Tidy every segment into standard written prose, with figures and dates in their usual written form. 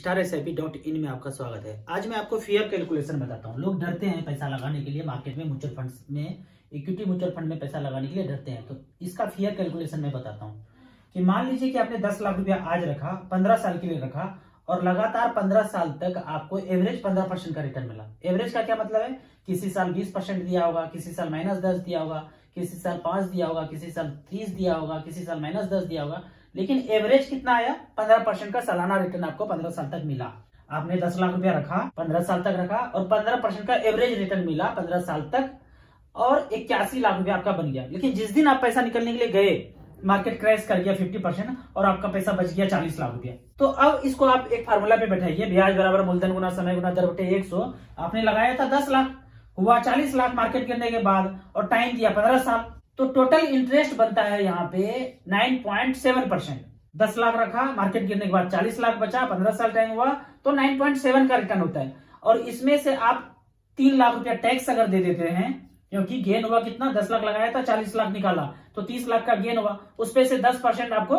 StarSIP.in में आपका स्वागत है। आज मैं आपको फेयर कैलकुलेशन बताता हूँ। लोग डरते हैं पैसा लगाने के लिए मार्केट में, म्यूचुअल फंड्स में, इक्विटी म्यूचुअल फंड में पैसा लगाने के लिए डरते हैं। तो इसका फेयर कैलकुलेशन मैं बताता हूँ कि मान लीजिए कि आपने 10 लाख रुपया आज रखा, 15 साल के लिए रखा और लगातार 15 साल तक आपको एवरेज 15% का रिटर्न मिला। एवरेज का क्या मतलब है? किसी साल 20% दिया होगा, किसी साल -10 दिया होगा, किसी साल 5 दिया होगा, किसी साल 30 दिया होगा, किसी साल -10 दिया होगा, लेकिन एवरेज कितना आया? 15% का सालाना रिटर्न आपको 15 साल तक मिला। आपने 10 लाख रुपया रखा, 15 साल तक रखा और 15% का एवरेज रिटर्न मिला 15 साल तक और 81 लाख रुपया आपका बन गया। लेकिन जिस दिन आप पैसा निकलने के लिए गए, मार्केट क्रैश कर गया 50% और आपका पैसा बच गया 40 लाख रुपया। तो अब इसको आप एक फार्मूला पे बैठाइए, ब्याज बराबर मूलधन गुना समय गुना दर बटे 100। आपने लगाया था 10 लाख, हुआ 40 लाख मार्केट गिरने के बाद और टाइम दिया 15 साल, तो टोटल इंटरेस्ट बनता है यहाँ पे 9.7%। 10 लाख रखा, मार्केट गिरने के बाद 40 लाख बचा, 15 साल टाइम हुआ तो 9.7 का रिटर्न होता है। और इसमें से आप 3 लाख रुपया टैक्स अगर दे देते हैं, क्योंकि गेन हुआ कितना? 10 लाख लगाया था, 40 लाख निकाला तो 30 लाख का गेन हुआ, उसपे से 10% आपको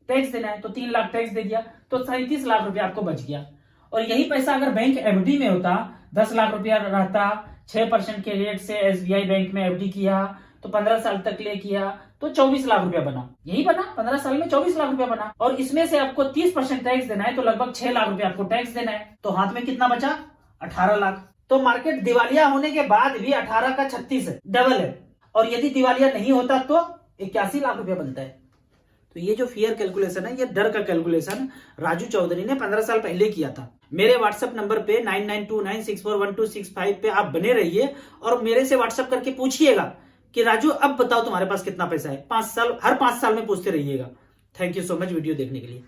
टैक्स देना है, तो 3 लाख टैक्स दे दिया तो 37 लाख रुपया आपको बच गया। और यही पैसा अगर बैंक एफडी में होता, 10 लाख रुपया रहता, 6% के रेट से SBI बैंक में एफडी किया तो 15 साल तक ले किया तो 24 लाख रुपया बना। यही बना, 15 साल में 24 लाख रुपया बना। और इसमें से आपको 30% टैक्स देना है तो लगभग 6 लाख रुपया आपको टैक्स देना है। तो हाथ में कितना बचा? 18 लाख। तो मार्केट दिवालिया होने के बाद भी 18 का 36 है, डबल है। और यदि दिवालिया नहीं होता तो 81 लाख रुपया बनता है। तो ये जो फेयर कैलकुलेशन है, ये डर का कैलकुलेशन राजू चौधरी ने 15 साल पहले किया था। मेरे व्हाट्सएप नंबर पे 9929641265 पे आप बने रहिए और मेरे से व्हाट्सएप करके पूछिएगा कि राजू अब बताओ तुम्हारे पास कितना पैसा है। 5 साल, हर 5 साल में पूछते रहिएगा। Thank you so much video देखने के लिए।